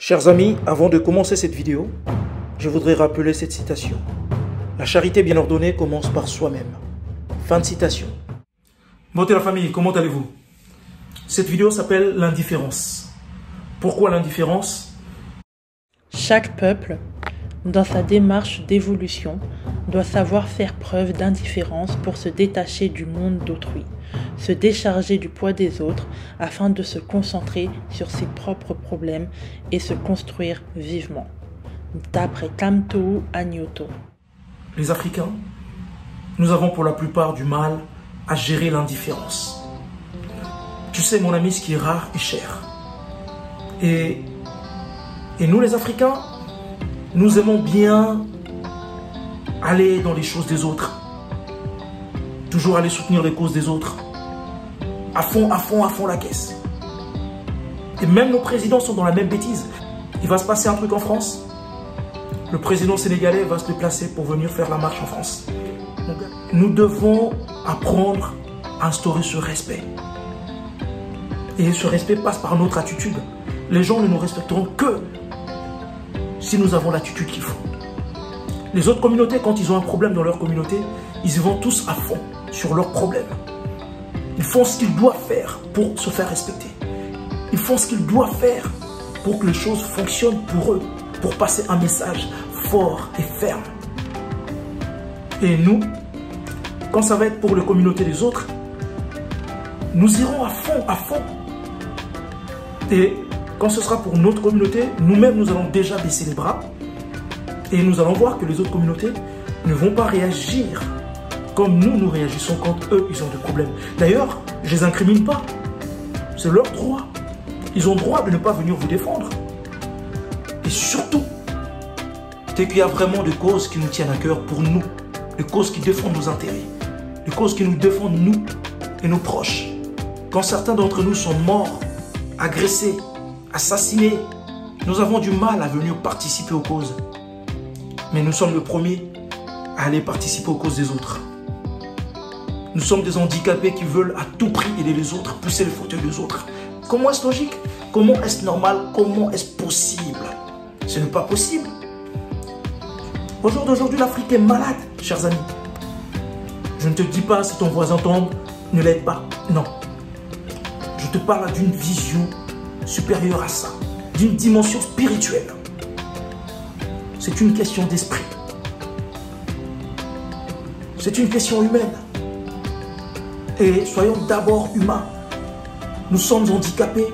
Chers amis, avant de commencer cette vidéo, je voudrais rappeler cette citation. La charité bien ordonnée commence par soi-même. Fin de citation. Bonjour la famille, comment allez-vous? Cette vidéo s'appelle l'indifférence. Pourquoi l'indifférence? Chaque peuple, dans sa démarche d'évolution, doit savoir faire preuve d'indifférence pour se détacher du monde d'autrui, se décharger du poids des autres afin de se concentrer sur ses propres problèmes et se construire vivement. D'après Kamtou Agnoto. Les Africains, nous avons pour la plupart du mal à gérer l'indifférence. Tu sais mon ami, ce qui est rare est cher. Et nous les Africains, nous aimons bien aller dans les choses des autres. Toujours aller soutenir les causes des autres. À fond la caisse. Et même nos présidents sont dans la même bêtise. Il va se passer un truc en France. Le président sénégalais va se déplacer pour venir faire la marche en France. Donc, nous devons apprendre à instaurer ce respect. Et ce respect passe par notre attitude. Les gens ne nous respecteront que si nous avons l'attitude qu'il faut. Les autres communautés, quand ils ont un problème dans leur communauté, ils y vont tous à fond sur leurs problèmes. Ils font ce qu'ils doivent faire pour se faire respecter. Ils font ce qu'ils doivent faire pour que les choses fonctionnent pour eux, pour passer un message fort et ferme. Et nous, quand ça va être pour les communautés des autres, nous irons à fond. Et quand ce sera pour notre communauté, nous-mêmes, nous allons déjà baisser les bras. Et nous allons voir que les autres communautés ne vont pas réagir comme nous réagissons quand eux, ils ont des problèmes. D'ailleurs, je ne les incrimine pas. C'est leur droit. Ils ont le droit de ne pas venir vous défendre. Et surtout, c'est qu'il y a vraiment des causes qui nous tiennent à cœur pour nous. Des causes qui défendent nos intérêts. Des causes qui nous défendent nous et nos proches. Quand certains d'entre nous sont morts, agressés, assassinés, nous avons du mal à venir participer aux causes. Mais nous sommes les premiers à aller participer aux causes des autres. Nous sommes des handicapés qui veulent à tout prix aider les autres, pousser les fauteuils des autres. Comment est-ce logique? Comment est-ce normal? Comment est-ce possible? Ce n'est pas possible. Au jour d'aujourd'hui, l'Afrique est malade, chers amis. Je ne te dis pas si ton voisin tombe, ne l'aide pas. Non. Je te parle d'une vision supérieure à ça, d'une dimension spirituelle. C'est une question d'esprit. C'est une question humaine. Et soyons d'abord humains. Nous sommes handicapés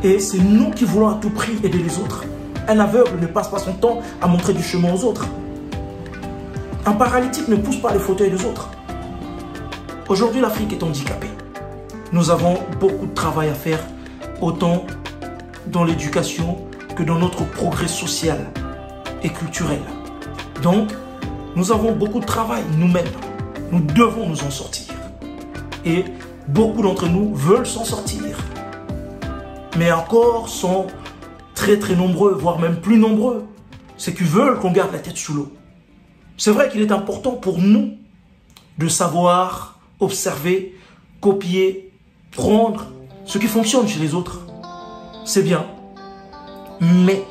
et c'est nous qui voulons à tout prix aider les autres. Un aveugle ne passe pas son temps à montrer du chemin aux autres. Un paralytique ne pousse pas les fauteuils des autres. Aujourd'hui, l'Afrique est handicapée. Nous avons beaucoup de travail à faire, autant dans l'éducation que dans notre progrès social et culturel. Donc, nous avons beaucoup de travail nous-mêmes. Nous devons nous en sortir. Et beaucoup d'entre nous veulent s'en sortir. Mais encore sont très nombreux, voire même plus nombreux. C'est qu'ils veulent qu'on garde la tête sous l'eau. C'est vrai qu'il est important pour nous de savoir observer, copier, prendre ce qui fonctionne chez les autres. C'est bien. Mais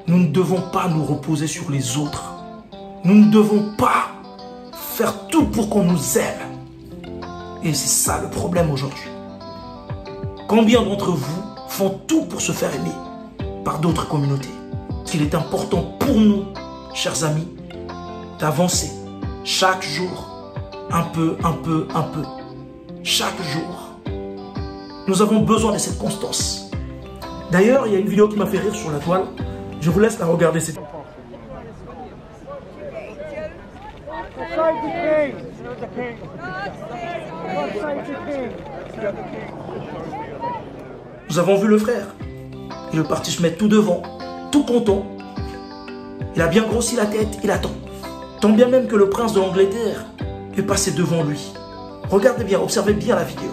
nous ne devons pas nous reposer sur les autres. Nous ne devons pas faire tout pour qu'on nous aime. Et c'est ça le problème aujourd'hui. Combien d'entre vous font tout pour se faire aimer par d'autres communautés? Il est important pour nous, chers amis, d'avancer chaque jour, un peu. Chaque jour. Nous avons besoin de cette constance. D'ailleurs, il y a une vidéo qui m'a fait rire sur la toile. Je vous laisse la regarder. Nous avons vu le frère. Il est parti se mettre tout devant, tout content. Il a bien grossi la tête, il attend. Tant bien même que le prince de l'Angleterre est passé devant lui. Regardez bien, observez bien la vidéo.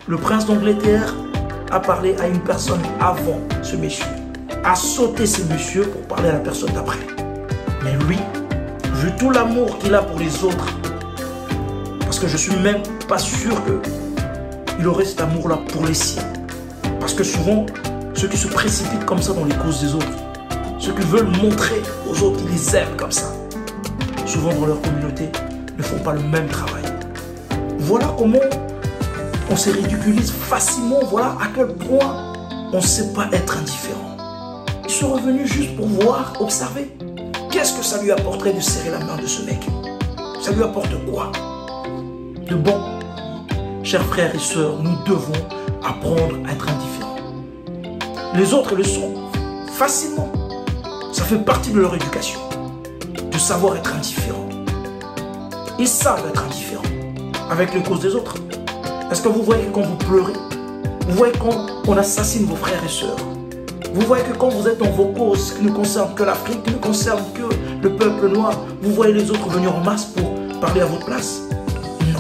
Le prince d'Angleterre a parlé à une personne avant ce monsieur, a sauté ce monsieur pour parler à la personne d'après. Mais lui, vu tout l'amour qu'il a pour les autres, parce que je suis même pas sûr qu'il aurait cet amour-là pour les siens. Parce que souvent, ceux qui se précipitent comme ça dans les causes des autres, ceux qui veulent montrer aux autres qu'ils les aiment comme ça, souvent dans leur communauté, ne font pas le même travail. Voilà comment on se ridiculise facilement, voilà à quel point on ne sait pas être indifférent. Ils sont revenus juste pour voir, observer. Qu'est-ce que ça lui apporterait de serrer la main de ce mec? Ça lui apporte quoi? De bon. Chers frères et sœurs, nous devons apprendre à être indifférents. Les autres le sont facilement. Ça fait partie de leur éducation, de savoir être indifférent. Ils savent être indifférents avec les causes des autres. Est-ce que vous voyez que quand vous pleurez, vous voyez quand on assassine vos frères et sœurs, vous voyez que quand vous êtes dans vos causes qui ne concernent que l'Afrique, qui ne concernent que le peuple noir, vous voyez les autres venir en masse pour parler à votre place? Non.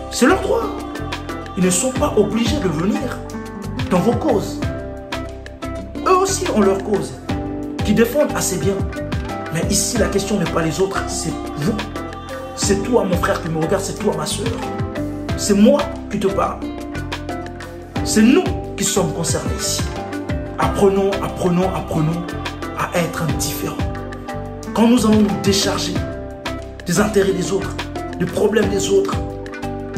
C'est leur droit. Ils ne sont pas obligés de venir dans vos causes. Eux aussi ont leur cause, qui défendent assez bien. Mais ici, la question n'est pas les autres, c'est vous. C'est toi, mon frère, qui me regarde, c'est toi, ma soeur. C'est moi qui te parle. C'est nous qui sommes concernés ici. Apprenons à être indifférents. Quand nous allons nous décharger des intérêts des autres, des problèmes des autres,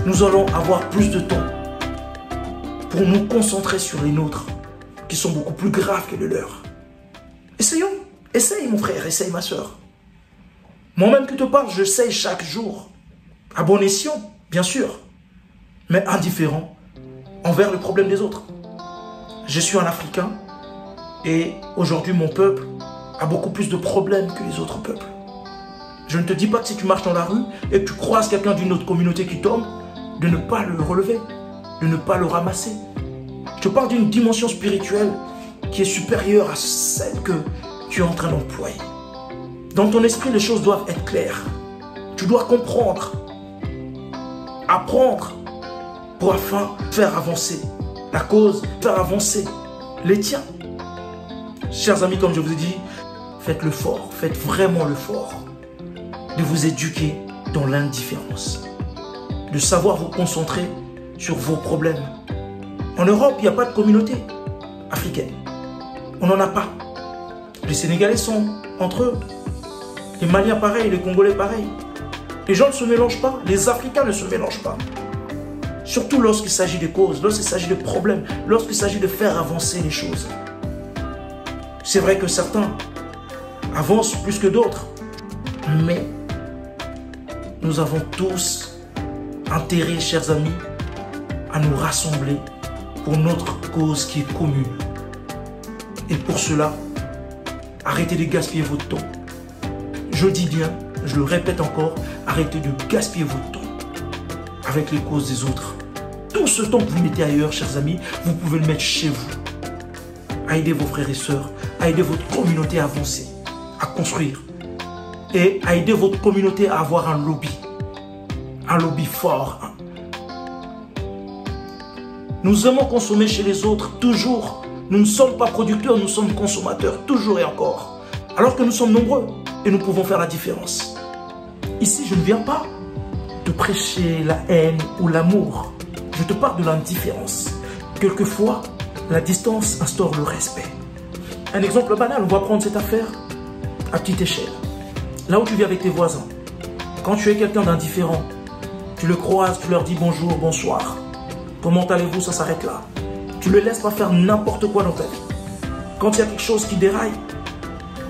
nous allons avoir plus de temps pour nous concentrer sur les nôtres, qui sont beaucoup plus graves que les leurs. Essayons. Essaye, mon frère, essaye, ma soeur. Moi-même qui te parle, j'essaye chaque jour. À bon escient, bien sûr, mais indifférent envers le problème des autres. Je suis un Africain et aujourd'hui, mon peuple a beaucoup plus de problèmes que les autres peuples. Je ne te dis pas que si tu marches dans la rue et que tu croises quelqu'un d'une autre communauté qui tombe, de ne pas le relever, de ne pas le ramasser. Je te parle d'une dimension spirituelle qui est supérieure à celle que tu es en train d'employer. Dans ton esprit, les choses doivent être claires. Tu dois comprendre, apprendre pour afin faire avancer la cause, faire avancer les tiens. Chers amis, comme je vous ai dit, faites le fort, faites vraiment le fort de vous éduquer dans l'indifférence, de savoir vous concentrer sur vos problèmes. En Europe, il n'y a pas de communauté africaine. On n'en a pas. Les Sénégalais sont entre eux. Les Maliens pareil, les Congolais pareil. Les gens ne se mélangent pas, les Africains ne se mélangent pas. Surtout lorsqu'il s'agit de causes, lorsqu'il s'agit de problèmes, lorsqu'il s'agit de faire avancer les choses. C'est vrai que certains avancent plus que d'autres, mais nous avons tous intérêt, chers amis, à nous rassembler pour notre cause qui est commune. Et pour cela, arrêtez de gaspiller votre temps. Je dis bien, je le répète encore, arrêtez de gaspiller votre temps avec les causes des autres. Tout ce temps que vous mettez ailleurs, chers amis, vous pouvez le mettre chez vous. À aider vos frères et sœurs, à aider votre communauté à avancer, à construire. Et à aider votre communauté à avoir un lobby fort. Nous aimons consommer chez les autres, toujours. Nous ne sommes pas producteurs, nous sommes consommateurs, toujours et encore. Alors que nous sommes nombreux et nous pouvons faire la différence. Ici, je ne viens pas te prêcher la haine ou l'amour. Je te parle de l'indifférence. Quelquefois, la distance instaure le respect. Un exemple banal, on va prendre cette affaire à petite échelle. Là où tu vis avec tes voisins, quand tu es quelqu'un d'indifférent, tu le croises, tu leur dis bonjour, bonsoir. Comment allez-vous, ça s'arrête là. Tu ne le laisses pas faire n'importe quoi dans ta vie. Quand il y a quelque chose qui déraille,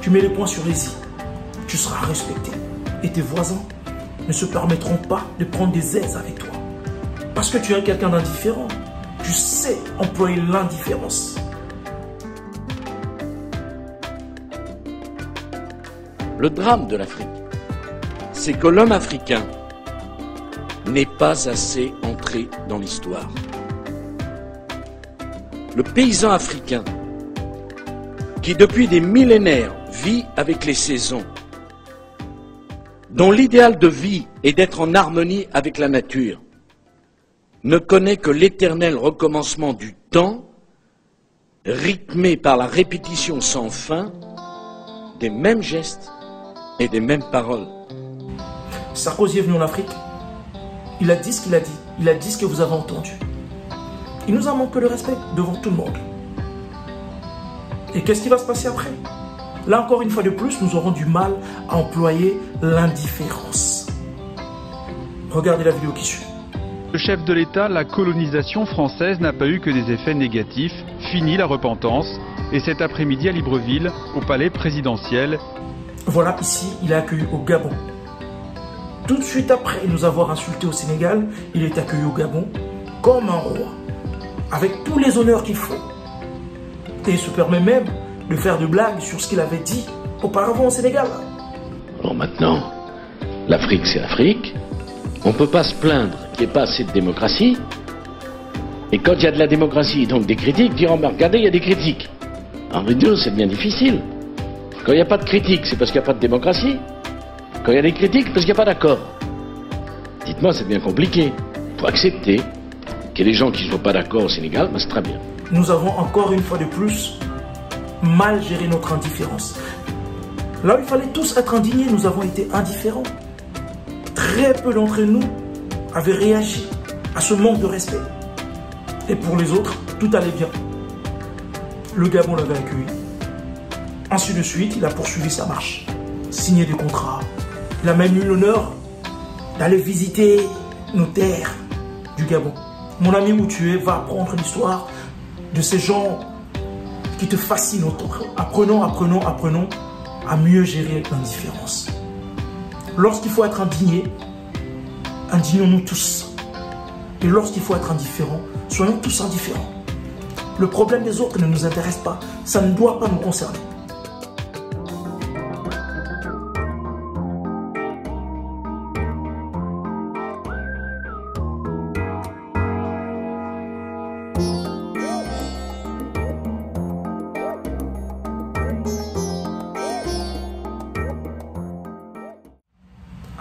tu mets les points sur les i. Tu seras respecté. Et tes voisins ne se permettront pas de prendre des aises avec toi. Parce que tu es quelqu'un d'indifférent. Tu sais employer l'indifférence. Le drame de l'Afrique, c'est que l'homme africain n'est pas assez entré dans l'histoire. Le paysan africain, qui depuis des millénaires vit avec les saisons, dont l'idéal de vie est d'être en harmonie avec la nature, ne connaît que l'éternel recommencement du temps, rythmé par la répétition sans fin des mêmes gestes et des mêmes paroles. Sarkozy est venu en Afrique, il a dit ce qu'il a dit, il a dit ce que vous avez entendu. Il nous a manqué le respect devant tout le monde. Et qu'est-ce qui va se passer après? Là encore une fois de plus, nous aurons du mal à employer l'indifférence. Regardez la vidéo qui suit. Le chef de l'État, la colonisation française n'a pas eu que des effets négatifs. Fini la repentance. Et cet après-midi à Libreville, au palais présidentiel. Voilà, ici, il est accueilli au Gabon. Tout de suite après nous avoir insulté au Sénégal, il est accueilli au Gabon comme un roi, avec tous les honneurs qu'il faut. Et il se permet même de faire de blagues sur ce qu'il avait dit auparavant au Sénégal. Alors maintenant, l'Afrique c'est l'Afrique. On ne peut pas se plaindre qu'il n'y ait pas assez de démocratie. Et quand il y a de la démocratie, donc des critiques, dire, oh, mais regardez, il y a des critiques. En vidéo, c'est bien difficile. Quand il n'y a pas de critiques, c'est parce qu'il n'y a pas de démocratie. Quand il y a des critiques, c'est parce qu'il n'y a pas d'accord. Dites-moi, c'est bien compliqué. Il faut accepter qu'il y ait des gens qui ne sont pas d'accord au Sénégal, mais c'est très bien. Nous avons encore une fois de plus mal géré notre indifférence. Là où il fallait tous être indignés, nous avons été indifférents. Très peu d'entre nous avaient réagi à ce manque de respect. Et pour les autres, tout allait bien. Le Gabon l'avait accueilli. Ainsi de suite, il a poursuivi sa marche, signé des contrats. Il a même eu l'honneur d'aller visiter nos terres du Gabon. Mon ami où tu es va apprendre l'histoire de ces gens qui te fascinent autant. Apprenons à mieux gérer l'indifférence. Lorsqu'il faut être indigné, indignons-nous tous. Et lorsqu'il faut être indifférent, soyons tous indifférents. Le problème des autres ne nous intéresse pas. Ça ne doit pas nous concerner.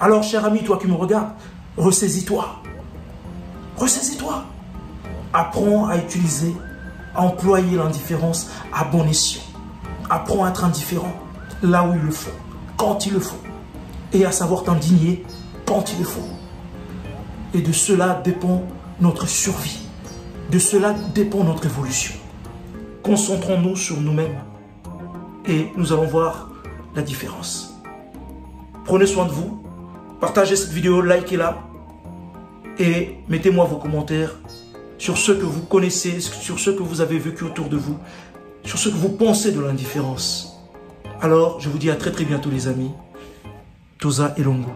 Alors, cher ami, toi qui me regardes, ressaisis-toi. Ressaisis-toi. Apprends à utiliser, à employer l'indifférence à bon escient. Apprends à être indifférent là où il le faut, quand il le faut. Et à savoir t'indigner quand il le faut. Et de cela dépend notre survie. De cela dépend notre évolution. Concentrons-nous sur nous-mêmes et nous allons voir la différence. Prenez soin de vous. Partagez cette vidéo, likez-la et mettez-moi vos commentaires sur ce que vous connaissez, sur ce que vous avez vécu autour de vous, sur ce que vous pensez de l'indifférence. Alors, je vous dis à très bientôt les amis. Toza et Longo.